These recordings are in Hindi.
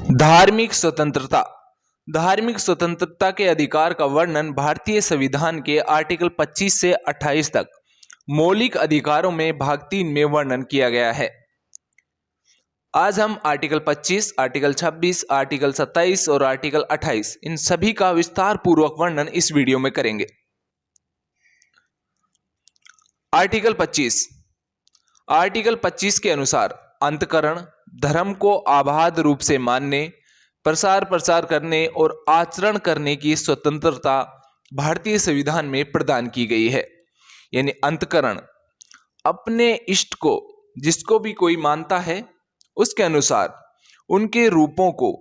धार्मिक स्वतंत्रता। धार्मिक स्वतंत्रता के अधिकार का वर्णन भारतीय संविधान के आर्टिकल 25 से 28 तक मौलिक अधिकारों में भाग 3 में वर्णन किया गया है। आज हम आर्टिकल 25, आर्टिकल 26, आर्टिकल 27 और आर्टिकल 28 इन सभी का विस्तार पूर्वक वर्णन इस वीडियो में करेंगे। आर्टिकल 25। आर्टिकल 25 के अनुसार अंतःकरण, धर्म को अबाध रूप से मानने, प्रचार करने और आचरण करने की स्वतंत्रता भारतीय संविधान में प्रदान की गई है। यानी अंतःकरण, अपने इष्ट को जिसको भी कोई मानता है उसके अनुसार उनके रूपों को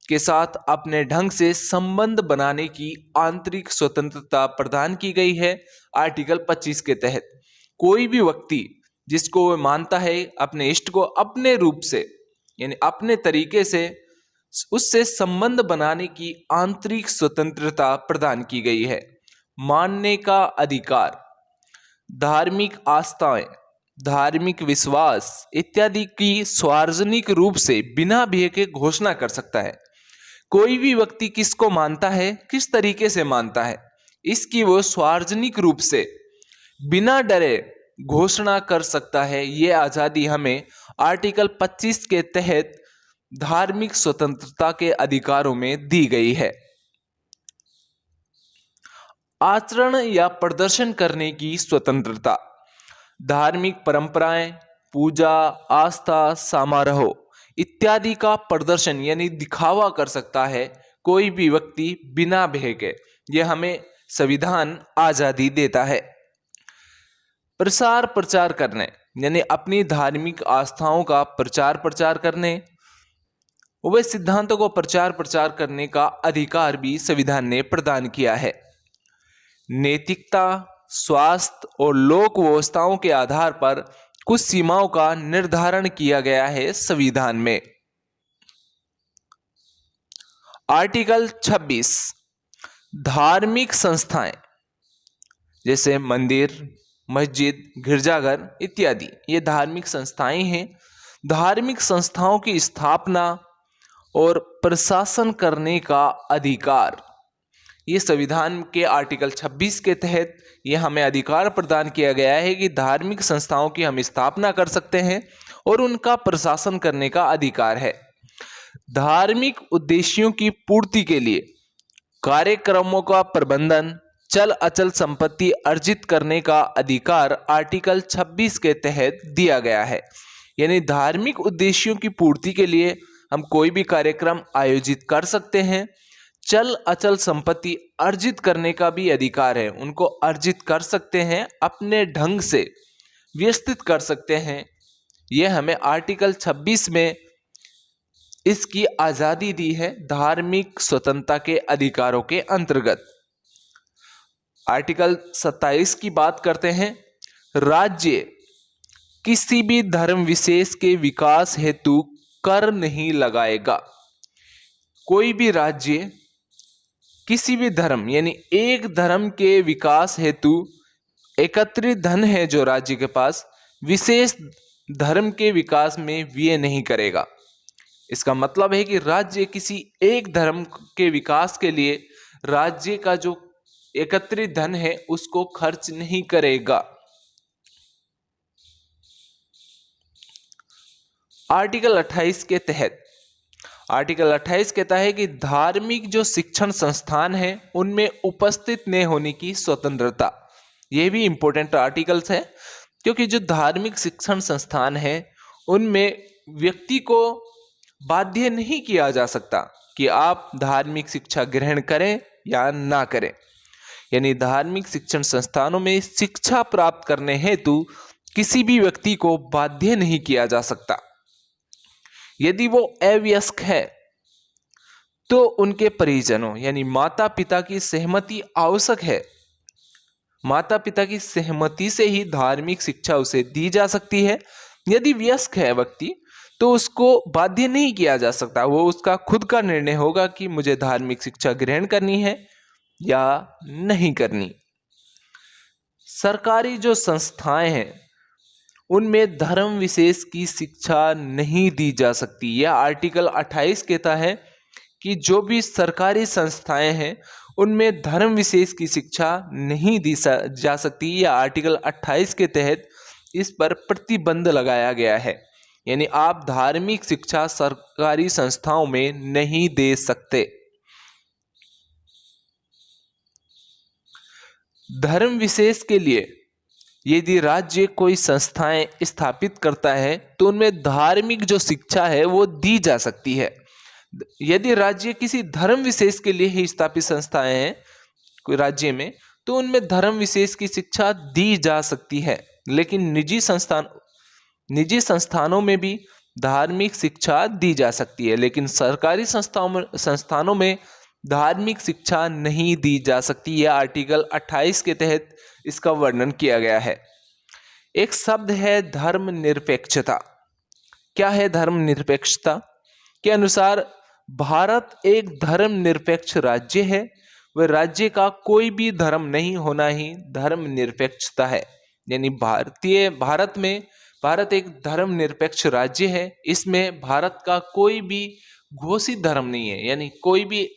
के साथ अपने ढंग से संबंध बनाने की आंतरिक स्वतंत्रता प्रदान की गई है। आर्टिकल 25 के तहत कोई भी व्यक्ति जिसको वह मानता है अपने इष्ट को अपने रूप से यानी अपने तरीके से उससे संबंध बनाने की आंतरिक स्वतंत्रता प्रदान की गई है। मानने का अधिकार, धार्मिक आस्थाएं, धार्मिक विश्वास इत्यादि की सार्वजनिक रूप से बिना भय के घोषणा कर सकता है। कोई भी व्यक्ति किसको मानता है, किस तरीके से मानता है, इसकी वो सार्वजनिक रूप से बिना डरे घोषणा कर सकता है। ये आजादी हमें आर्टिकल 25 के तहत धार्मिक स्वतंत्रता के अधिकारों में दी गई है। आचरण या प्रदर्शन करने की स्वतंत्रता, धार्मिक परंपराएं, पूजा, आस्था, समारोह इत्यादि का प्रदर्शन यानी दिखावा कर सकता है कोई भी व्यक्ति बिना भय के। यह हमें संविधान आजादी देता है। प्रचार करने यानी अपनी धार्मिक आस्थाओं का प्रचार करने, वे सिद्धांतों को प्रचार करने का अधिकार भी संविधान ने प्रदान किया है। नैतिकता, स्वास्थ्य और लोक व्यवस्थाओं के आधार पर कुछ सीमाओं का निर्धारण किया गया है संविधान में। आर्टिकल 26। धार्मिक संस्थाएं जैसे मंदिर, मस्जिद, गिरजाघर इत्यादि ये धार्मिक संस्थाएं हैं। धार्मिक संस्थाओं की स्थापना और प्रशासन करने का अधिकार, ये संविधान के आर्टिकल 26 के तहत ये हमें अधिकार प्रदान किया गया है कि धार्मिक संस्थाओं की हम स्थापना कर सकते हैं और उनका प्रशासन करने का अधिकार है। धार्मिक उद्देश्यों की पूर्ति के लिए कार्यक्रमों का प्रबंधन, चल अचल संपत्ति अर्जित करने का अधिकार आर्टिकल 26 के तहत दिया गया है। यानी धार्मिक उद्देश्यों की पूर्ति के लिए हम कोई भी कार्यक्रम आयोजित कर सकते हैं। चल अचल संपत्ति अर्जित करने का भी अधिकार है, उनको अर्जित कर सकते हैं, अपने ढंग से व्यवस्थित कर सकते हैं। यह हमें आर्टिकल 26 में इसकी आजादी दी है धार्मिक स्वतंत्रता के अधिकारों के अंतर्गत। आर्टिकल 27 की बात करते हैं। राज्य किसी भी धर्म विशेष के विकास हेतु कर नहीं लगाएगा। कोई भी राज्य किसी भी धर्म यानी एक धर्म के विकास हेतु एकत्रित धन है जो राज्य के पास, विशेष धर्म के विकास में व्यय नहीं करेगा। इसका मतलब है कि राज्य किसी एक धर्म के विकास के लिए राज्य का जो एकत्रित धन है उसको खर्च नहीं करेगा। आर्टिकल 28 के तहत, आर्टिकल 28 कहता है कि धार्मिक जो शिक्षण संस्थान है उनमें उपस्थित न होने की स्वतंत्रता। यह भी इंपॉर्टेंट आर्टिकल्स है क्योंकि जो धार्मिक शिक्षण संस्थान है उनमें व्यक्ति को बाध्य नहीं किया जा सकता कि आप धार्मिक शिक्षा ग्रहण करें या ना करें। यानी धार्मिक शिक्षण संस्थानों में शिक्षा प्राप्त करने हेतु किसी भी व्यक्ति को बाध्य नहीं किया जा सकता। यदि वो अवयस्क है तो उनके परिजनों यानी माता पिता की सहमति आवश्यक है। माता पिता की सहमति से ही धार्मिक शिक्षा उसे दी जा सकती है। यदि वयस्क है व्यक्ति तो उसको बाध्य नहीं किया जा सकता, वो उसका खुद का निर्णय होगा कि मुझे धार्मिक शिक्षा ग्रहण करनी है या नहीं करनी। सरकारी जो संस्थाएं हैं उनमें धर्म विशेष की शिक्षा नहीं दी जा सकती। यह आर्टिकल 28 कहता है कि जो भी सरकारी संस्थाएं हैं उनमें धर्म विशेष की शिक्षा नहीं दी जा सकती। यह आर्टिकल 28 के तहत इस पर प्रतिबंध लगाया गया है, यानी आप धार्मिक शिक्षा सरकारी संस्थाओं में नहीं दे सकते। धर्म विशेष के लिए यदि राज्य कोई संस्थाएं स्थापित करता है तो उनमें धार्मिक जो शिक्षा है वो दी जा सकती है। यदि राज्य किसी धर्म विशेष के लिए ही स्थापित संस्थाएं हैं कोई राज्य में, तो उनमें धर्म विशेष की शिक्षा दी जा सकती है। लेकिन निजी संस्थानों में भी धार्मिक शिक्षा दी जा सकती है, लेकिन सरकारी संस्थानों में धार्मिक शिक्षा नहीं दी जा सकती। यह आर्टिकल 28 के तहत इसका वर्णन किया गया है। एक शब्द है धर्मनिरपेक्षता। क्या है धर्मनिरपेक्षता? के अनुसार भारत एक धर्मनिरपेक्ष राज्य है। वह राज्य का कोई भी धर्म नहीं होना ही धर्मनिरपेक्षता है। यानी भारत एक धर्मनिरपेक्ष राज्य है। इसमें भारत का कोई भी घोषित धर्म नहीं है, यानी कोई भी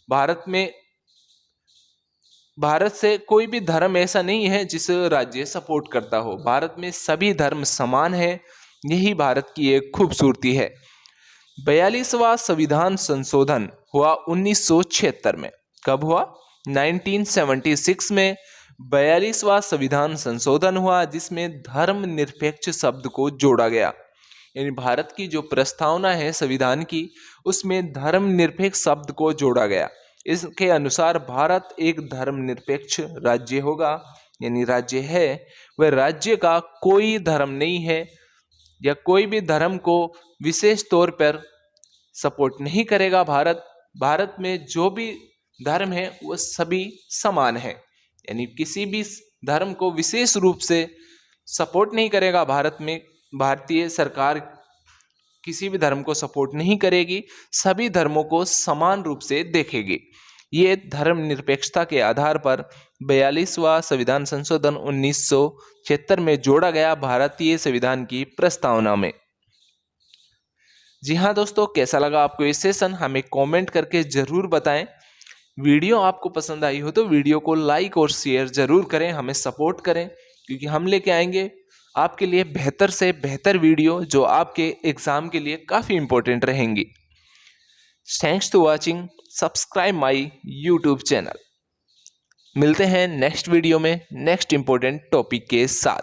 भारत से कोई भी धर्म ऐसा नहीं है जिस राज्य सपोर्ट करता हो। भारत में सभी धर्म समान है। यही भारत की एक खूबसूरती है। 42वां संविधान संशोधन हुआ 1976 में। कब हुआ? 1976 में 42वां संविधान संशोधन हुआ, जिसमें धर्मनिरपेक्ष शब्द को जोड़ा गया। यानी भारत की जो प्रस्तावना है संविधान की, उसमें धर्मनिरपेक्ष शब्द को जोड़ा गया। इसके अनुसार भारत एक धर्मनिरपेक्ष राज्य होगा, यानी राज्य है वह राज्य का कोई धर्म नहीं है या कोई भी धर्म को विशेष तौर पर सपोर्ट नहीं करेगा। भारत में जो भी धर्म है वो सभी समान है, यानी किसी भी धर्म को विशेष रूप से सपोर्ट नहीं करेगा। भारत में भारतीय सरकार किसी भी धर्म को सपोर्ट नहीं करेगी, सभी धर्मों को समान रूप से देखेगी। ये धर्मनिरपेक्षता के आधार पर 42वां संविधान संशोधन 1976 में जोड़ा गया भारतीय संविधान की प्रस्तावना में। जी हाँ दोस्तों, कैसा लगा आपको ये सेशन? हमें कमेंट करके जरूर बताएं। वीडियो आपको पसंद आई हो तो वीडियो को लाइक और शेयर जरूर करें, हमें सपोर्ट करें, क्योंकि हम लेके आएंगे आपके लिए बेहतर से बेहतर वीडियो जो आपके एग्जाम के लिए काफ़ी इंपॉर्टेंट रहेंगी। Thanks to watching, subscribe my YouTube channel. मिलते हैं नेक्स्ट वीडियो में नेक्स्ट इंपॉर्टेंट टॉपिक के साथ।